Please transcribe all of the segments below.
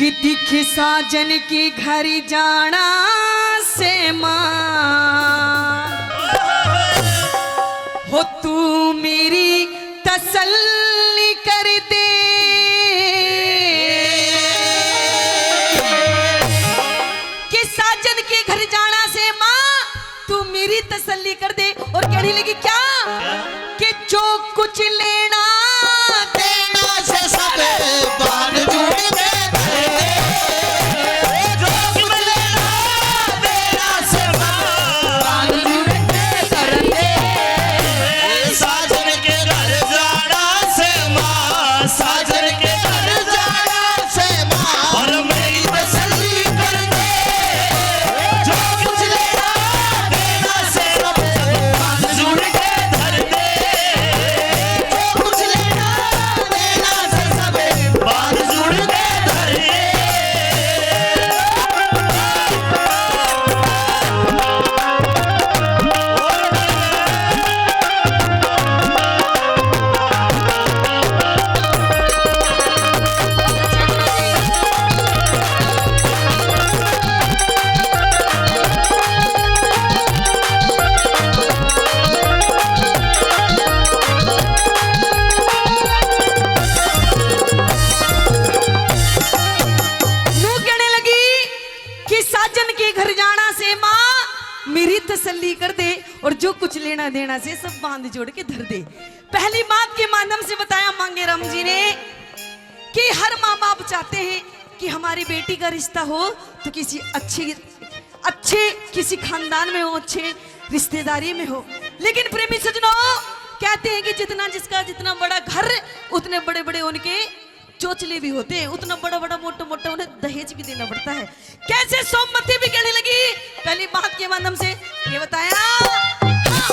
कि दिखी साजन की घर जाना से मां हो तू मेरी तसल्ली कर दे। कि साजन के घर जाना से मां तू मेरी तसल्ली कर दे। और कहने लगी क्या कि जो कुछ लेना देना से सब बांध जुड़ के तसल्ली कर दे और जो कुछ लेना देना से सब बांध जोड़ के धर दे। पहली बात के माध्यम से बताया मांगे राम जी ने कि हर माँ बाप चाहते हैं कि हमारी बेटी का रिश्ता हो तो किसी अच्छे किसी खानदान में हो, अच्छे रिश्तेदारी में हो। लेकिन प्रेमी सजनों कहते हैं कि जिसका जितना बड़ा घर उतने बड़े बड़े उनके चोचले भी होते हैं, उतना बड़ा बड़ा मोटा मोटा उन्हें दहेज भी देना पड़ता है। कैसे सोमवती भी कहने लगी पहली बात के माध्यम से ये बताया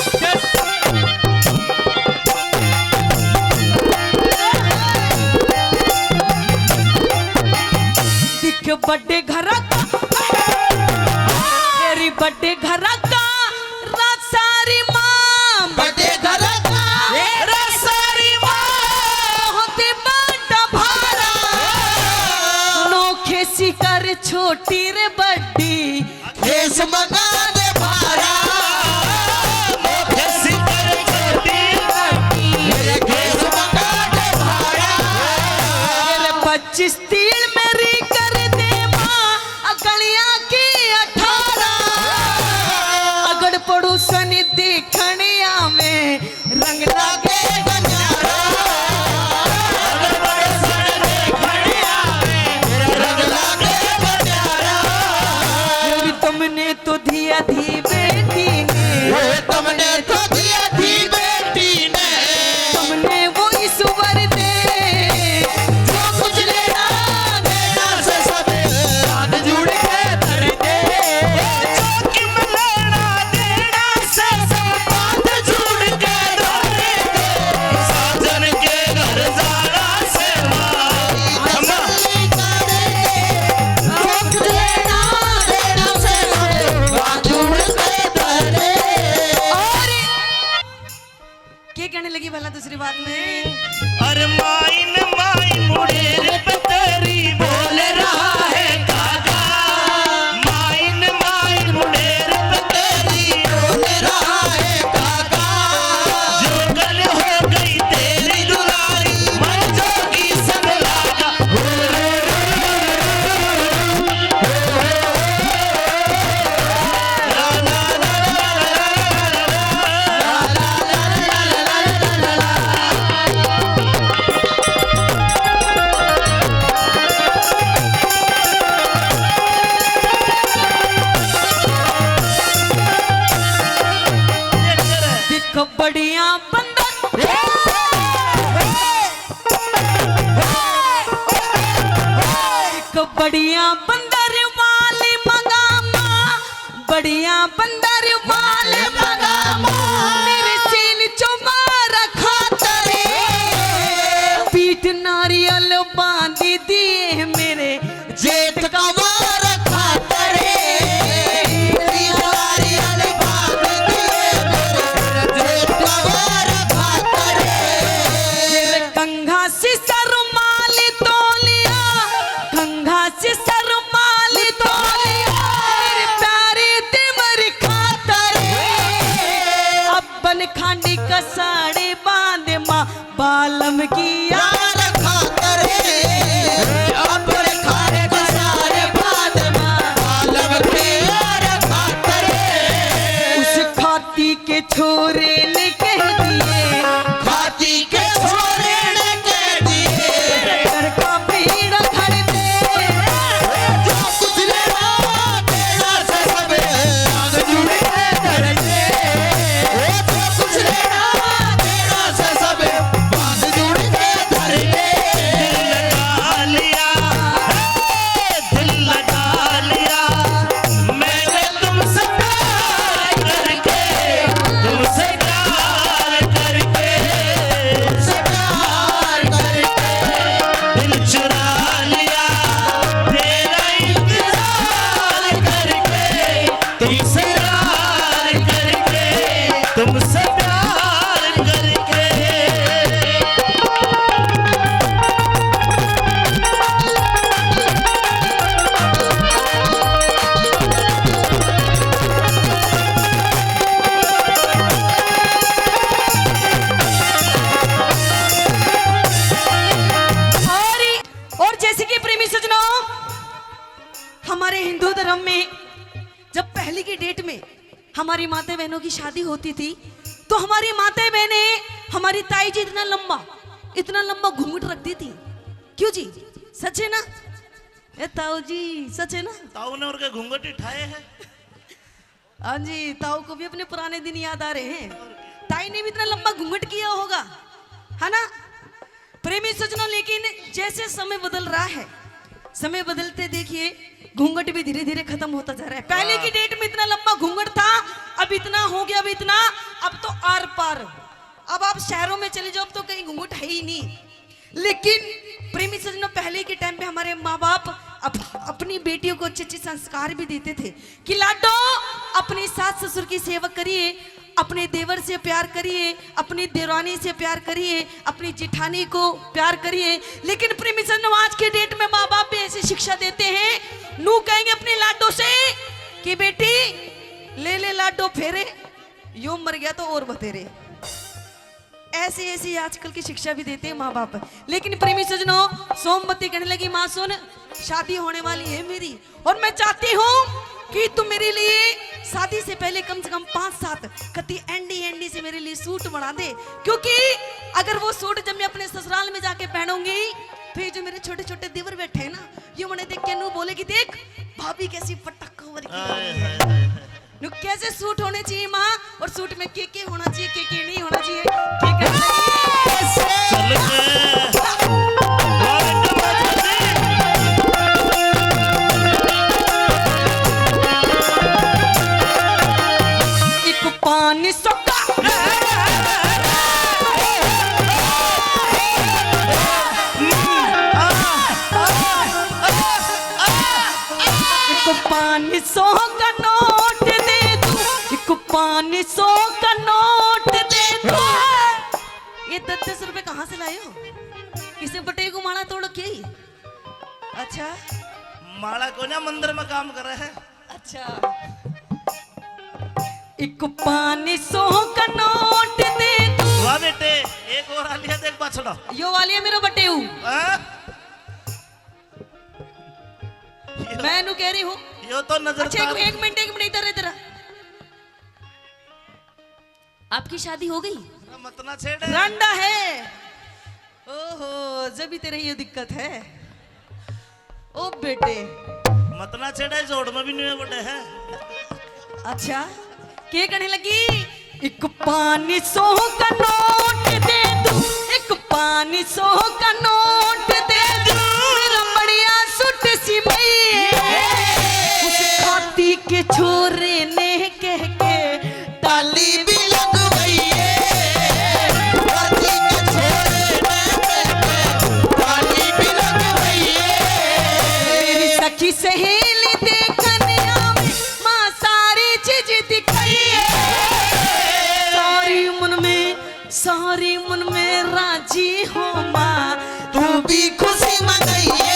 दिख बड़े घर का तेरी बड़े घर का सारी मां बड़े घर का सारी मां होती बड़ा भारा नोखे शिकार छोटी रे बड़ी देश मकान भारा नोखे शिकार छोटी बड़ी देश मकान भारा 25 तीन मेरी कर दे मां अगलिया की 18 अगड़ पड़ोसन देखने आवे रंग लागे तुमने तो दिया थी बेटी ने तुमने तो दिया थी बेटी ने तुमने वो ईश्वर दे जो कुछ लेना देना से सब बांध जुड़ के धर दे जो कि लेना देना से सब बांध जुड़ के धर दे साजन के घर जाना से तसल्ली कर दे जो कुछ लेना देना से सब बांध जुड़ के धर दे। और क्या कहने लगी भला दूसरी बात में अरे माइन माइन मुड़ेर पतरी बोल रहा है काका माइन माइन मुड़ेर पतरी बोल रहा है काका जो कल हो गई तेरी दुलारी मन जोगी संग लागा दिख बढ़िया बंदर दिख बढ़िया बंदर वाली मंगामा बढ़िया बंदर वाले मंगामा मेरे सीन चुमा रखा तरे पीठ नारियल बांधी दिए मेरे जेठ का वार खातरे नारियल बांध दिए मेरे जेठ का वार खातरे कंघा सिसर माली तोलिया कंघा से शर्माली तो मेरे प्यारे तिमरी खातर अपन खांडी का साड़ी बांध माँ बालम की यार खातर अपने खाने को सारे बाद मालम के यार खातर उस खाती के छोरे ने कह दिए खाती के छोरे ने कह दिए घर का भीड़ खड़ दे जो कुछ लेना देना से सब आग जुड़े धरते जो कुछ लेना देना से सब आग जुड़े धरते दिल लगा लिया मैंने तुमसे प्यार करके तुमसे प्यार करके तुमसे प्यार करके दिल चुरा लिया तेरा इंतजार करके तुमसे प्यार करके तुमसे प्यार करके और जैसे कि प्रेमी सजनों, हमारे हिंदू धर्म में जब पहली की डेट में हमारी माता बहनों की शादी होती थी तो हमारी माता बहनें हमारी ताई जी इतना लंबा घूंघट रखती थी। क्यों जी, सच है ना? ए ताऊ जी, सच है ना? ताऊ ने उनके घूंघट उठाए हैं हाँ जी, ताऊ को भी अपने पुराने दिन याद आ रहे हैं। ताई ने भी इतना लंबा घूंघट किया होगा, है ना प्रेमी सजनों? लेकिन जैसे समय बदल रहा है, समय बदलते देखिए घूंघट भी धीरे धीरे खत्म होता जा रहा है। पहले की डेट में इतना लंबा घूंघट था, अब इतना हो गया, अब इतना, अब तो आर पार। अब आप शहरों में चले जाओ, अब तो कहीं घूंघट है ही नहीं। लेकिन प्रेमी सजनों, पहले के टाइम पे हमारे माँ बाप अपनी बेटियों को अच्छे अच्छे संस्कार भी देते थे कि लाडो अपनी सास ससुर की सेवा करिए, अपने देवर से प्यार करिए, अपनी देवरानी से प्यार करिए, अपनी जिठानी को प्यार करिए। लेकिन प्रेमी सजनों, आज के डेट में माँ बाप भी ऐसी शिक्षा देते हैं, नू कहेंगे अपने लाडो से कि बेटी ले ले लाडो फेरे, यो मर गया तो और बतेरे। ऐसी ऐसी आजकल की शिक्षा भी देते हैं माँ बाप। लेकिन प्रेमी सजनों, सोमवती कहने लगी, माँ सुन, शादी होने वाली है मेरी और मैं चाहती हूँ कि तुम मेरे लिए शादी से पहले कम से कम 5-7 कति एंडी से मेरे लिए सूट बना दे, क्योंकि अगर वो सूट जब मैं अपने ससुराल में जाके पहनूंगी तो ये जो मेरे छोटे छोटे देवर बैठे हैं ना, ये उन्हें देख के नू बोलेगी, देख भाभी कैसी पटक कवर की, नु कैसे सूट होने चाहिए माँ, और सूट में के होना चाहिए, के नहीं होना चाहिए, चल एक पानी सोका एक 500 का नोट दे दूं, एक 500 का नोट दे दूं। ये 10 रुपए कहाँ से लाए हो? किसी बटे को माला तोड़ के? अच्छा माला को ना मंदिर में काम कर रहे हैं। अच्छा, एक 500 का नोट दे दूं। वाह बेटे, एक और आ लिया, देख बछड़ा यो वाली है मेरा बटे हूँ, मैं नु कह रही हूँ। यो तो नजर अच्छा एक मिनट इधर इधर। आपकी शादी हो गई? मत ना छेड़, रांडा है। ओहो, जब भी तेरे ये दिक्कत है। ओ बेटे, मत ना छेड़े, जोड़ में भी नहीं बटे है। अच्छा क्या कहने लगी? एक 500 का नोट दे दूं, एक 500 का नोट दे दूं, मेरा बढ़िया सूट सिमई उस खाती के छोरे ने कह के ताली भी लगवाई है, खाती के छोरे ने ताली भी लगवाई है। मेरी सखी सहेली देखने आवे, माँ सारी चीज दिखाई है, सारी मन में राजी हो माँ, तू भी खुशी मनाइए।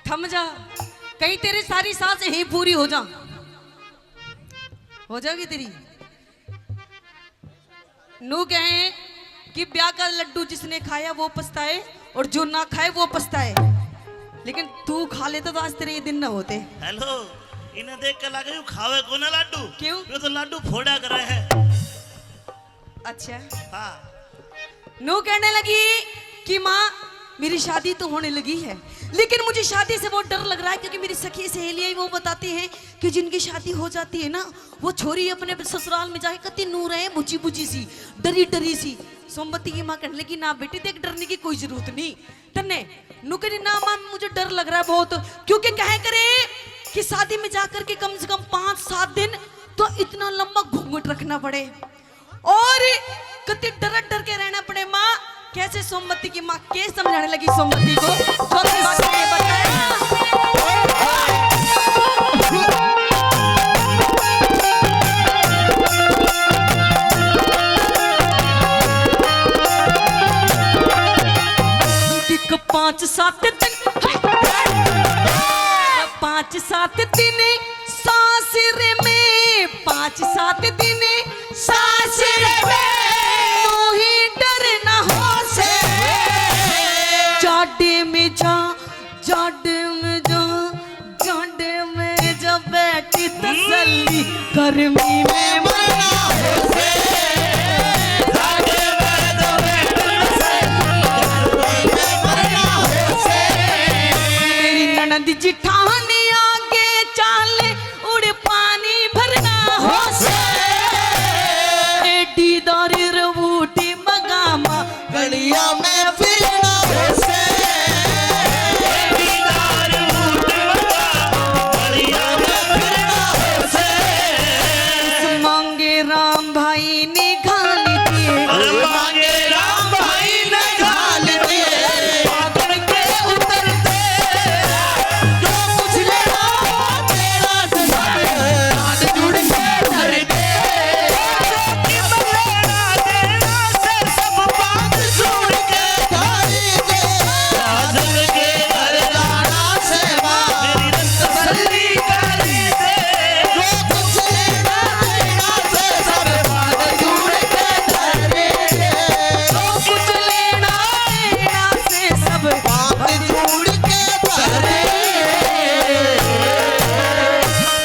थम जा, कहीं तेरी सारी सांस यहीं पूरी हो जाएगी तेरी। नू कहे कि ब्याह का लड्डू जिसने खाया वो पछताए और जो ना खाए वो पछताए, लेकिन तू खा लेता तो आज तेरे ये दिन ना होते। हेलो, इन्हें देख के लगे खावे को ना लड्डू। क्यों? ये तो लड्डू फोड़ा कर रहे हैं। अच्छा। हाँ। नू कहने लगी कि माँ मेरी शादी तो होने लगी है, लेकिन मुझे शादी से बहुत डर लग रहा है, क्योंकि मेरी सखी सहेलियां वो बताती हैं कि जिनकी शादी हो जाती है ना, वो छोरी अपने ससुराल में जाके कति नूर है, बुची बुची सी, डरी डरी सी। सोमवती की माँ कहने लगी ना बेटी देख, डरने की कोई जरूरत नहीं तन्ने। नू कहने ना माँ मुझे डर लग रहा है बहुत, क्योंकि कहे करे कि शादी में जाकर के कम से कम 5-7 दिन तो इतना लंबा घूंघट रखना पड़े और कति डर डर के रहना पड़े। माँ कैसे? सोमवती की माँ के समझाने लगी सोमवती को, चौथी बात ये बताया कि 5-7 दिन 5-7 दिन सासरे में, 5-7 दिन सासरे में ही डर न हो से। जाडे में जा, जाडे में जा, जाडे में जा बैठी तसल्ली, गर्मी में मना हो से। जाडे में जा बैठी तसल्ली, गर्मी में मना हो से। मेरी ननद जिठा